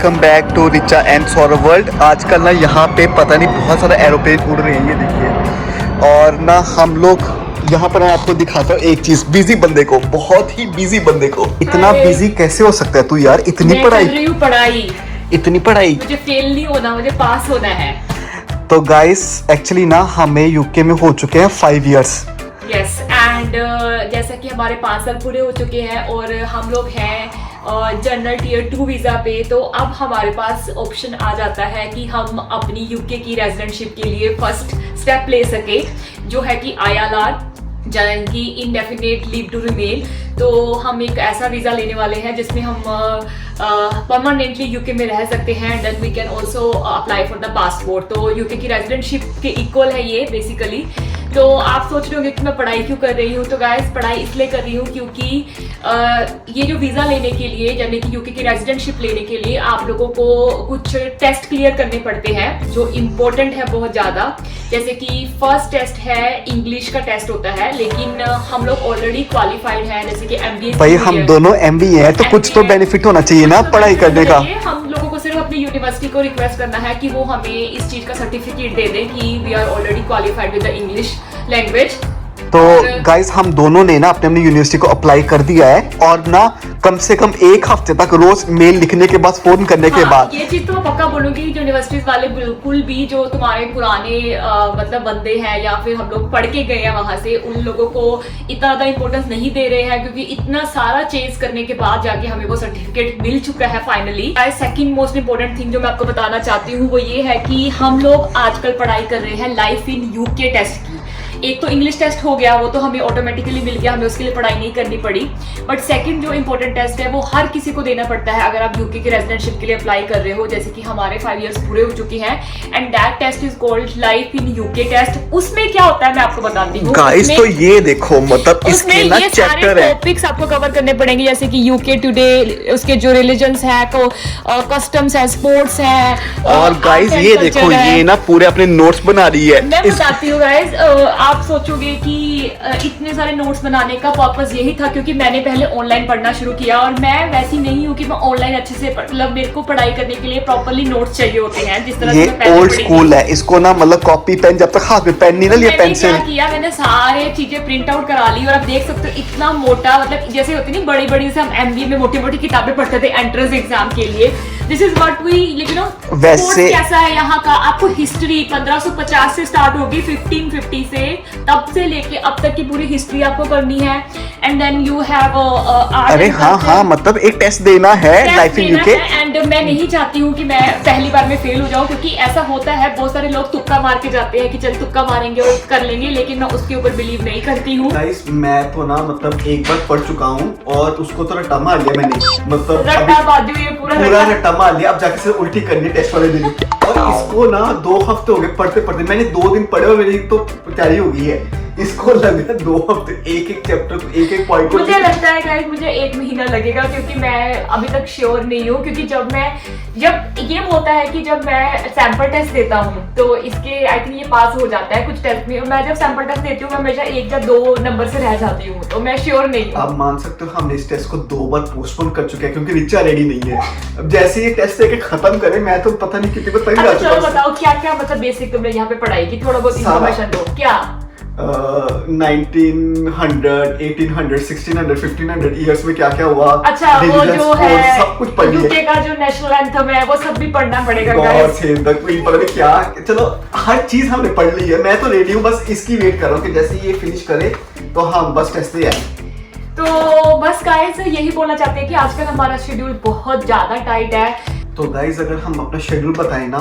Welcome back to Richa and Saurabh world. आजकल ना यहाँ पे पता नहीं बहुत सारे एरोप्लेन उड़ रहे हैं, ये देखिए। और ना हम लोग यहाँ पर, मैं आपको दिखाता हूँ एक चीज, बिजी बंदे को, बहुत ही बिजी बंदे को। इतना बिजी कैसे हो सकता है तू यार? इतनी पढ़ाई, इतनी पढ़ाई। मुझे फेल नहीं होना, मुझे पास होना है। तो गाइस एक्चुअली ना हमें यूके में हो चुके हैं 5 years। यस एंड जैसा कि हमारे 5 साल पूरे हो चुके हैं और हम लोग हैं जनरल टियर 2 वीज़ा पे, तो अब हमारे पास ऑप्शन आ जाता है कि हम अपनी यूके की रेजिडेंटशिप के लिए फर्स्ट स्टेप ले सके, जो है कि ILR, यानी कि इंडेफिनेट लीव टू रिमेन। तो हम एक ऐसा वीज़ा लेने वाले हैं जिसमें हम परमानेंटली यूके में रह सकते हैं। Then we can also apply for the passport. तो यूके की रेजिडेंटशिप के इक्वल है ये बेसिकली। तो आप सोच रहे होंगे कि मैं पढ़ाई क्यों कर रही हूँ, तो गाइस पढ़ाई इसलिए कर रही हूँ क्योंकि ये जो वीज़ा लेने के लिए, यानी कि यूके की रेजिडेंटशिप लेने के लिए आप लोगों को कुछ टेस्ट क्लियर करने पड़ते हैं जो इम्पोर्टेंट है बहुत ज़्यादा। जैसे कि फर्स्ट टेस्ट है इंग्लिश का टेस्ट होता है, लेकिन हम लोग ऑलरेडी क्वालिफाइड हैं, जैसे कि MBA। भाई हम दोनों MBA हैं, तो कुछ तो बेनिफिट होना चाहिए ना पढ़ाई करने का। हम लोगों को सिर्फ अपनी यूनिवर्सिटी को रिक्वेस्ट करना है कि वो हमें इस चीज का सर्टिफिकेट दे दें कि we are already qualified with the English language. तो गाइस हम दोनों ने ना अपने अपनी यूनिवर्सिटी को अप्लाई कर दिया है, और ना कम से कम 1 हफ्ते तक रोज मेल लिखने के बाद, फोन करने के बाद। ये चीज तो मैं पक्का बोलूंगी, यूनिवर्सिटीज वाले बिल्कुल भी जो तुम्हारे पुराने मतलब बंदे हैं या फिर हम लोग पढ़ के गए हैं वहां से, उन लोगों को इतना ज्यादा इंपॉर्टेंस नहीं दे रहे हैं, क्योंकि इतना सारा चेंज करने के बाद जाके हमें वो सर्टिफिकेट मिल चुका है finally. Second most important thing जो मैं आपको बताना चाहती हूँ वो ये है कि हम लोग आजकल पढ़ाई कर रहे हैं लाइफ इन यूके टेस्ट की। एक तो इंग्लिश टेस्ट हो गया, वो तो हमें ऑटोमेटिकली मिल गया, हमें उसके लिए पढ़ाई नहीं करनी पड़ी। बट सेकंड जो इंपॉर्टेंट टेस्ट है वो हर किसी को देना पड़ता है अगर आप यूके की रेजिडेंटशिप के लिए अप्लाई कर रहे हो, जैसे कि हमारे 5 years पूरे हो चुके हैं। And that test is called life in UK test. उसमें क्या होता है मैं आपको बताती हूँ गाइस। तो ये देखो, मतलब इसके ना चैप्टर है, टॉपिक्स आपको कवर करने पड़ेंगे, जैसे कि यूके टुडे, उसके जो रिलीजन्स है, कस्टम्स है, स्पोर्ट्स है। और गाइस ये देखो, ये ना पूरे अपने नोट्स बना रही है। मैं बताती हूँ गाइस, आप सोचोगे कि इतने सारे नोट्स बनाने का पर्पस यही था क्योंकि मैंने पहले ऑनलाइन पढ़ना शुरू किया, और मैं वैसी नहीं हूँ कि मैं ऑनलाइन अच्छे से, मतलब मेरे को पढ़ाई करने के लिए प्रॉपर्ली नोट्स चाहिए होते हैं, जिस तरह से मैं पहले ओल्ड स्कूल है। इसको ना मतलब कॉपी पेन, जब तक हाथ में पेन नहीं ना लिया, पेंसिल। क्या किया मैंने, सारे चीजें प्रिंट आउट करा ली, और आप देख सकते हो इतना मोटा, मतलब जैसे होती नहीं बड़ी बड़ी से हम MBA में मोटी मोटी किताबें पढ़ते थे एंट्रेंस एग्जाम के लिए। This is what we, you know, वैसे कैसा है यहाँ का। आपको हिस्ट्री 1550 से स्टार्ट होगी, 1550 से तब से लेके अब तक की पूरी हिस्ट्री आपको करनी है। एंड देन यू हैव अरे हाँ, मतलब एक टेस्ट देना है लाइफ इन यूके। एंड मैं नहीं चाहती हूँ कि मैं पहली बार में फेल हो जाऊँ, क्योंकि ऐसा होता है, बहुत सारे लोग तुक्का मार के जाते हैं कि चल तुक्का मारेंगे और कर लेंगे, लेकिन मैं उसके ऊपर बिलीव नहीं करती हूँ। गाइस मैं तो ना मतलब एक बार पढ़ चुका हूँ और उसको तो रट्टा मार लिया मैंने, मतलब रट्टा बाजू, ये पूरा रट्टा मार लिया। अब जाके से उल्टी करनी टेस्ट वाले दिन, और इसको ना 2 हफ्ते हो गए पढ़ते पढ़ते। मैंने 2 दिन पढ़े और मेरी तो तैयारी हो गई है। इसको लगे 2 हफ्ते, एक चैप्टर को, एक पॉइंट को। मुझे लगता है गाइस मुझे 1 महीना लगेगा, क्योंकि मैं अभी तक श्योर नहीं हूँ। क्योंकि जब ये होता है कि जब मैं सैंपल टेस्ट देता हूँ तो इसके आई थिंक ये पास हो जाता है कुछ टेस्ट में। मैं जब सैंपल टेस्ट देती हूँ मैं हमेशा 1 या 2 नंबर से रह जाती हूँ, तो मैं श्योर नहीं हूँ। आप मान सकते हो हमने इस टेस्ट को 2 बार पोस्टपोन कर चुके हैं क्योंकि रिचा रेडी नहीं है। अब जैसे ये टेस्ट लेके खत्म करें, मैं तो पता नहीं कितनी बार पहले जा चुका हूं। चलो बताओ क्या क्या मतलब बेसिक तुमने यहाँ पे पढ़ाई की, थोड़ा बहुत इन्फॉर्मेशन दो। क्या 1900, 1800, 1600, 1500 ईयर्स में क्या क्या हुआ। अच्छा, वो जो है सब कुछ पढ़ लिया। यूके का जो नेशनल एंथम है वो सब भी पढ़ना पड़ेगा गाइस। पता नहीं क्या, चलो हर चीज हमने पढ़ ली है। मैं तो रेडी हूँ, बस इसकी वेट कर रहा हूँ कि जैसे ये फिनिश करे तो हम बस टेस्ट दे आए। तो बस गाइस यही बोलना चाहते हैं कि आजकल हमारा शेड्यूल बहुत ज्यादा टाइट है। तो गाइस अगर हम अपना शेड्यूल बताएं ना,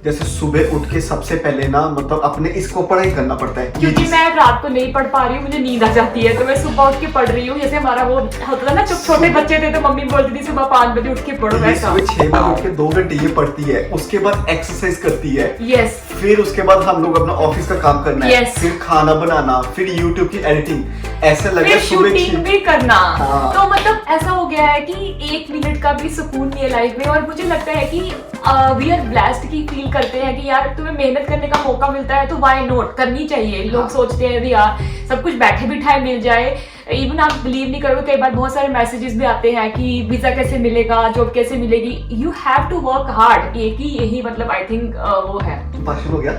जैसे सुबह उठ के सबसे पहले ना मतलब अपने इसको पढ़ाई करना पड़ता है, क्योंकि मैं रात को नहीं पढ़ पा रही हूँ, मुझे नींद आ जाती है, तो मैं सुबह उठ के पढ़ रही हूँ। जैसे हमारा वो होता था ना, जब छोटे बच्चे थे तो मम्मी बोलती थी सुबह 5 बजे उठ के पढ़ो। सुबह 6 बजे उठ के 2 घंटे ये पढ़ती है, उसके बाद एक्सरसाइज करती है। यस। फिर उसके बाद हम लोग अपना ऑफिस का काम करना है, yes. फिर खाना बनाना, फिर यूट्यूब की एडिटिंग, ऐसा लगे शूटिंग भी करना। हाँ। तो मतलब ऐसा हो गया है कि 1 मिनट का भी सुकून नहीं है लाइफ में। और मुझे लगता है कि वी आर ब्लेस्ड की फील करते हैं कि यार तुम्हें मेहनत करने का मौका मिलता है तो व्हाई नॉट, करनी चाहिए। लोग सोचते हैं यार सब कुछ बैठे बिठाए मिल जाए। इवन आप बिलीव नहीं करोगे, कई बार बहुत सारे मैसेजेस भी आते हैं कि वीजा कैसे मिलेगा, जॉब कैसे मिलेगी। You have to work hard, यही मतलब आई थिंक वो है। भाषण हो गया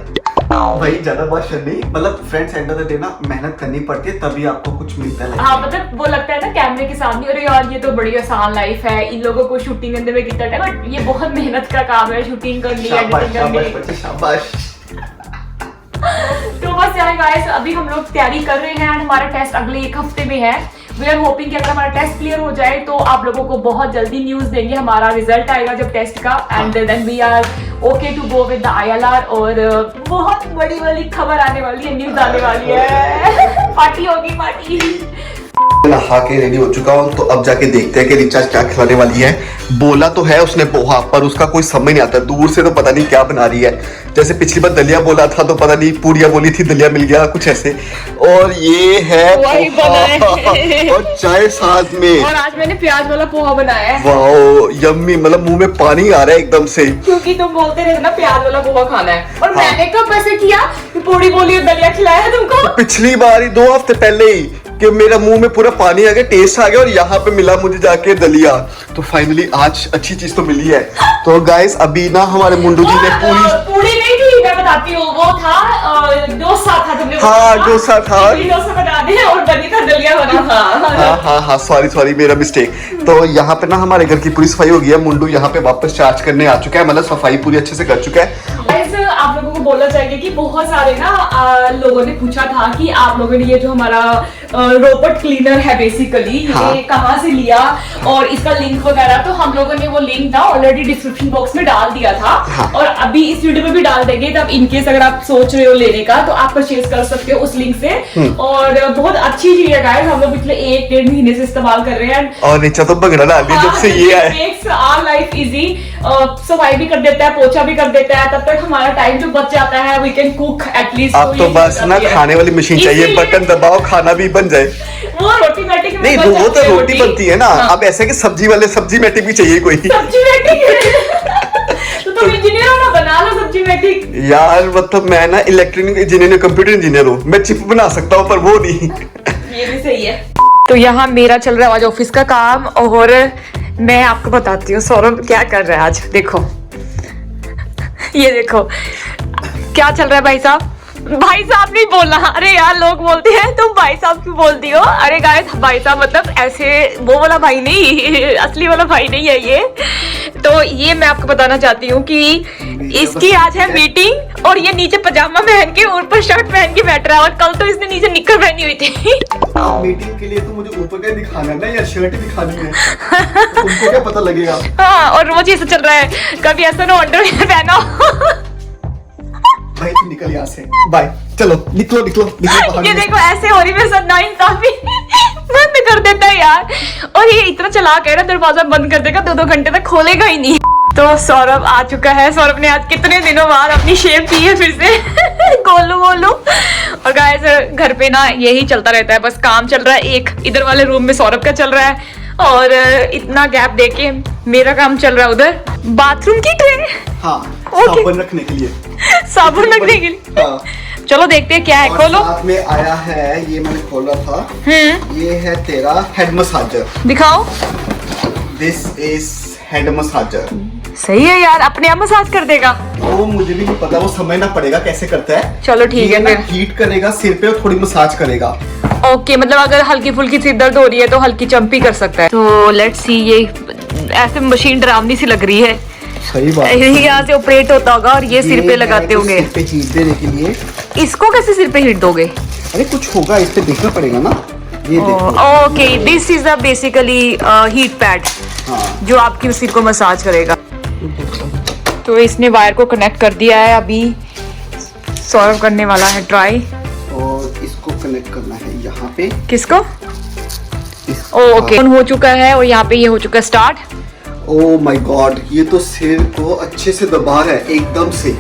भाई, ज्यादा भाषण नहीं, मतलब friends end of the day ना मेहनत करनी पड़ती है तभी आपको कुछ मिलता है। हाँ मतलब वो लगता है ना कैमरे के सामने, अरे यार ये तो बड़ी आसान लाइफ है, इन लोगों को शूटिंग करने में कितना टाइम, बट ये बहुत मेहनत का काम है, शूटिंग करनी, एडिटिंग करनी। शाबाश। तो बस यार गाइस, अभी हम लोग तैयारी कर रहे हैं एंड हमारा टेस्ट अगले 1 हफ्ते में है। वी आर होपिंग कि अगर हमारा टेस्ट क्लियर हो जाए तो आप लोगों को बहुत जल्दी न्यूज देंगे, हमारा रिजल्ट आएगा जब टेस्ट का, and then we are okay to go with the ILR। और बहुत बड़ी वाली खबर आने वाली है, न्यूज आने वाली है, पार्टी होगी पार्टी। नहा के रेडी हो चुका हूँ, तो अब जाके देखते हैं कि रिचार्ज क्या खिलाने वाली है। बोला तो है उसने पोहा, पर उसका कोई समझ नहीं आता, दूर से तो पता नहीं क्या बना रही है। जैसे पिछली बार दलिया बोला था तो पता नहीं पूरिया बोली थी, दलिया मिल गया कुछ ऐसे। और ये है पोहा और चाय साथ में, और आज मैंने प्याज वाला पोहा बनाया है। वाओ यम्मी, मतलब मुंह में पानी आ रहा है एकदम से, क्योंकि तुम बोलते रहे ना प्याज वाला पोहा खाना है, और मैंने कब ऐसे किया कि पूरी बोली और दलिया खिलाया है तुमको? पिछली बार ही 2 हफ्ते पहले ही कि मेरा मुंह में पूरा पानी आ गया, टेस्ट आ गया, और यहाँ पे मिला मुझे जाके दलिया। तो फाइनली आज अच्छी चीज तो मिली है। तो गाइस अभी ना हमारे मुंडू जी ने पूरी नहीं थी, मैं बताती हूँ, वो था डोसा था, तुमने हाँ डोसा था, डोसा बना दे और बनी था दलिया बना था। हाँ सॉरी मेरा मिस्टेक। तो यहाँ पे ना हमारे घर की पूरी सफाई हो गई है, मुंडू यहाँ पे वापस चार्ज करने आ चुका है, मतलब सफाई पूरी अच्छे से कर चुका है। आप लोगों को बोलना चाहिए कि बहुत सारे ना लोगों ने पूछा था कि आप लोगों ने ये जो हमारा रोबोट क्लीनर है बेसिकली ये कहाँ से लिया और इसका लिंक वगैरह, तो हम लोगों ने वो लिंक ना ऑलरेडी डिस्क्रिप्शन बॉक्स में डाल दिया था, और अभी इस वीडियो में भी डाल देंगे। तब इनकेस अगर आप सोच रहे हो लेने का तो आप परचेज कर सकते हो उस लिंक से। और बहुत अच्छी चीज है गाइस, हम लोग पिछले 1-1.5 महीने से इस्तेमाल कर रहे हैं, और नीचे तो भगड़ा डाल दिया जब से ये आया। मेक्स आवर लाइफ इजी, सफाई भी कर देता है, पोछा भी कर देता है, तब तक हमारा टाइम जो बच जाता है, वी कैन कुक एटलीस्ट। अब तो बस ना खाने वाली मशीन चाहिए, बटन दबाओ खाना भी बन जाए। वो रोटी मैटिक नहीं वो तो रोटी बनती है ना। अब ऐसे कि सब्जी वाले सब्जी मैटिक भी चाहिए कोई, सब्जी मैटिक। तो तुम इंजीनियर हो ना, बना लो सब्जी मैटिक। यार मतलब मैं ना इलेक्ट्रॉनिक इंजीनियर, कंप्यूटर इंजीनियर हूँ, मैं चिप बना सकता हूँ पर वो नहीं। ये भी सही है। तो यहाँ मेरा चल रहा है आज ऑफिस का काम, और मैं आपको बताती हूँ सौरभ क्या कर रहा है आज। देखो ये देखो क्या चल रहा है भाई साहब। भाई साहब नहीं बोलना, अरे यार लोग बोलते हैं तुम भाई साहब क्यों बोलती हो। अरे गाइस भाई साहब मतलब ऐसे वो वाला भाई नहीं, असली वाला भाई नहीं है ये। तो ये मैं आपको बताना चाहती हूँ कि इसकी आज है मीटिंग, और ये नीचे पजामा पहन के ऊपर शर्ट पहन के बैठ रहा है, और कल तो इसने नीचे निक्कर पहनी हुई थी। मीटिंग के लिए तो मुझे ऊपर का दिखाना है ना, या शर्ट ही दिखानी है, तो तुमको क्या पता लगेगा। हाँ, और रोज ऐसा चल रहा है, कभी ऐसा ना अंडरवियर पहना। भाई तुम निकल यहाँ से, बाय, चलो निकलो ये देखो ऐसे हो रही है, सब नाइंसाफी बंद कर देता है यार, और ये इतना चालाक है ना, दरवाजा बंद कर देगा 2-2 घंटे तक खोलेगा ही नहीं। तो सौरभ आ चुका है, सौरभ ने आज कितने दिनों बाद अपनी शेप की है फिर से गोलू। और गाइस घर पे ना यही चलता रहता है, बस काम चल रहा है, एक इधर वाले रूम में सौरभ का चल रहा है, और इतना गैप देके मेरा काम चल रहा है उधर बाथरूम की ट्रे, साबुन रखने के लिए, साबुन रखने के लिए। हाँ। चलो देखते हैं क्या है, खोलो। साथ में आया है, ये मैंने खोला था, ये है तेरा हेड मसाजर, दिखाओ। This is head massager. सही है यार, अपने आप मसाज कर देगा। वो मुझे भी नहीं पता, वो समझना पड़ेगा कैसे करता है। चलो ठीक है, फिर हीट करेगा सिर पे और थोड़ी मसाज करेगा। ओके, मतलब अगर हल्की फुल्की सिर दर्द हो रही है तो हल्की चंपी कर सकता है। तो लेट्स सी, ये ऐसे मशीन डरावनी सी लग रही है। सही बात, यहाँ से ऑपरेट होता होगा और ये सिर पे लगाते होंगे। सिर पे हीट देने के लिए। इसको कैसे सिर पे हीट दोगे? अरे कुछ होगा, इस पे देखना पड़ेगा ना। ये देखो, okay, this is a basically heat pad जो आपकी सिर को मसाज करेगा। तो इसने वायर को कनेक्ट कर दिया है, अभी सौरभ करने वाला है ट्राई, और इसको कनेक्ट करना है यहाँ पे। किसको? ओके, ऑन हो चुका है, और यहाँ पे ये हो चुका है स्टार्ट। ओह माय गॉड, ये तो सिर को अच्छे से दबा रहा है एकदम से।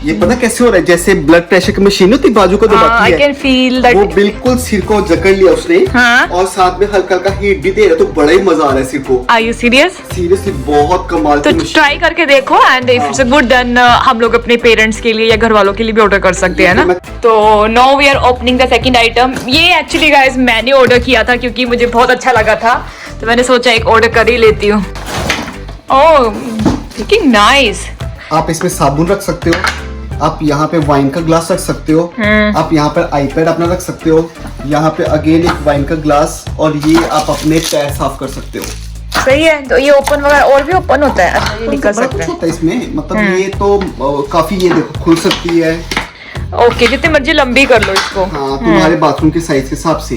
ये पता कैसे हो रहा है, जैसे ब्लड प्रेशर की मशीन होती है बाजू को दबाती आई है, कैन फील दैट। वो बिल्कुल सिर को जकड़ लिया उसने। हाँ। और साथ में हल्का हल्का हीट भी दे रहा है, तो बड़ा ही मजा आ रहा है सिर को। Are you serious? सीरियसली बहुत कमाल तो की मशीन। ट्राई करके देखो and if it's good then हम लोग अपने पेरेंट्स के लिए या घर वालों के लिए भी ऑर्डर कर सकते हैं ना। तो now we are opening the second item. ये एक्चुअली गाइस मैंने ऑर्डर किया था क्योंकि मुझे बहुत अच्छा लगा था, तो मैंने सोचा एक ऑर्डर कर ही लेती हूँ। ओह लुकिंग नाइस। आप इसमें साबुन रख सकते हो, आप यहाँ पे वाइन का ग्लास रख सकते हो, आप यहाँ पर आईपैड अपना रख सकते हो, यहाँ पे अगेन एक वाइन का ग्लास, और ये आप अपने पैर साफ कर सकते हो। सही है। तो ये ओपन वगैरह और भी ओपन होता है? अच्छा, ये निकल बड़ा सकता कुछ है। होता है इसमें, मतलब ये तो काफी, ये देखो खुल सकती है। ओके, जितनी मर्जी लंबी कर लो इसको। हाँ, तुम्हारे बाथरूम के साइज के हिसाब से।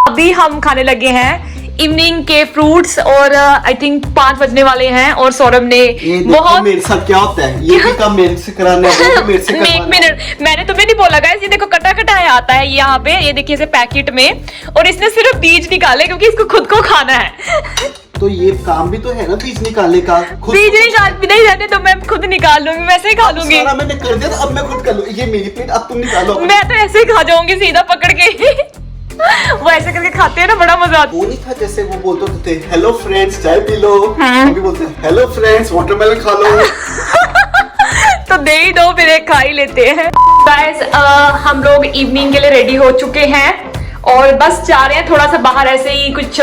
अभी हम खाने लगे हैं इवनिंग के फ्रूट्स और आई थिंक 5 बजने वाले हैं और सौरभ ने ये देखो बहुत मेरे साथ क्या होता है, ये भी काम मेरे से कराना है, वो भी मेरे से एक करवाना है। मिनट, मैंने तुम्हें नहीं बोला गाइस, ये देखो कटा कटाया आता है यहाँ पे, ये देखिए इसे पैकेट में, और इसने सिर्फ बीज निकाले क्योंकि इसको खुद को खाना है। तो ये काम भी तो है ना बीज निकालने का। खुद बीज निकाल नहीं रहते तो मैं खुद निकाल लूंगी, वैसे ही खा लूंगी। सारा मैंने कर दिया, तो अब मैं खुद कर लूं। ये मेरी प्लेट, अब तुम निकालो। मैं तो ऐसे ही खा जाऊंगी सीधा पकड़ के। वो ऐसे करके खाते हैं ना, बड़ा मजा आता है। वो नहीं था जैसे वो बोलते थे हेलो फ्रेंड्स चाय पी लो, अभी बोलते हैं हेलो फ्रेंड्स वाटरमेलन खा लो। तो दे ही दो, फिर एक खा ही लेते हैं। गाइस हम लोग इवनिंग के लिए रेडी हो चुके हैं और बस जा रहे हैं थोड़ा सा बाहर, ऐसे ही कुछ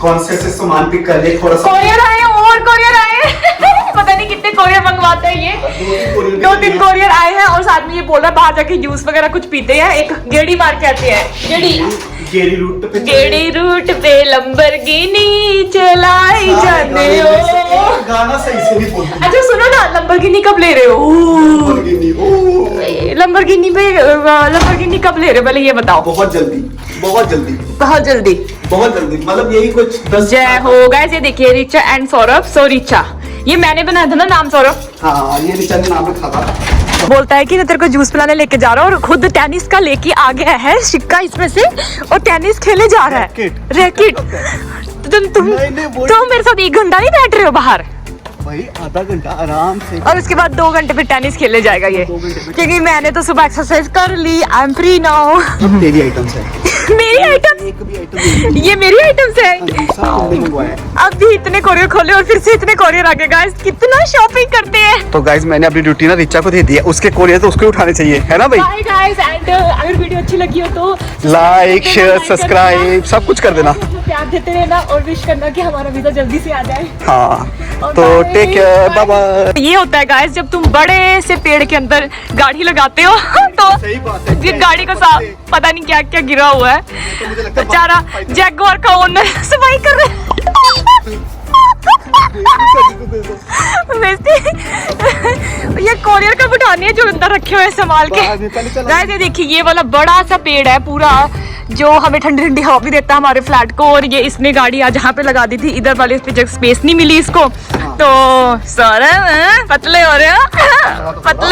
कौन से सामान पिक कर ले थोड़ा सा। कोरियर आए हैं, और कोरियर आए हैं। पता नहीं कितने कोरियर मंगवाते हैं ये। 2-3 कोरियर आए हैं और साथ में ये बोल रहा है बाहर जाके जूस वगैरह कुछ पीते हैं। एक गेड़ी मार के आते हैं। गेड़ी रूट पे गेड़ी रूट पे लंबरगिनी चलाई जाने हो। गाना सही से नहीं बोलती। अच्छा सुनो ना, लंबरगिनी कब ले रहे हो? लंबरगिनी कब ले रहे हो, पहले ये बताओ। बहुत जल्दी, बहुत जल्दी, बहुत जल्दी, बहुत जल्दी, मतलब यही कुछ 10। जय हो गाइस। ये देखिए रिचा एंड सौरभ। सो रिचा, ये मैंने बनाया था ना नाम सौरभ। हाँ, ये रिचा ने नाम रखा था। बोलता है कि मैं तेरे को जूस पिलाने लेके जा रहा हूँ, और खुद टेनिस का लेके आ गया है सिक्का इसमें से, और टेनिस खेले जा रहा है। रैकेट। तुम मेरे साथ 1 घंटा नहीं बैठ रहे हो बाहर? भाई आधा घंटा आराम से, और उसके बाद 2 घंटे फिर टेनिस खेलने जाएगा ये, क्योंकि मैंने तो सुबह एक्सरसाइज कर ली। I am free now. अब तेरी आइटम्स है। मेरी आइटम्स? एक भी आइटम ये मेरी आइटम्स है। दूसरा तुमने मंगवाया है। अब भी इतने कोरियर खोले और फिर से इतने कोरियर आ गए। गाइस कितना शॉपिंग करते हैं। तो गाइस मैंने अपनी ड्यूटी ना रिचा को दे दी है, उसके कोरियर तो उसको उठाने चाहिए, है ना भाई? बाय गाइस, एंड अगर वीडियो अच्छी लगी हो तो लाइक शेयर सब्सक्राइब सब कुछ कर देना, प्यार देते रहना और विश करना कि हमारा वीजा जल्दी से आ जाए। हाँ तो टेक केयर, बाय बाय। ये होता है गाइस जब तुम बड़े से पेड़ के अंदर गाड़ी लगाते हो तो सही बात है। ये गाड़ी को साफ पता नहीं क्या क्या गिरा हुआ है, बेचारा जैगुआर का ओनर सफाई कर रहा है। वैसे ये कोरियर कब उठानी है जो अंदर रखे हुए हैं संभाल के। गाइस ये देखिए ये वाला बड़ा सा पेड़ है पूरा, जो हमें ठंडी ठंडी हवा भी देता है हमारे फ्लैट को, और ये इसने गाड़ी आज जहाँ पे लगा दी थी, इधर वाले इस पे स्पेस नहीं मिली इसको, तो सर पतले हो रहे हो, पतले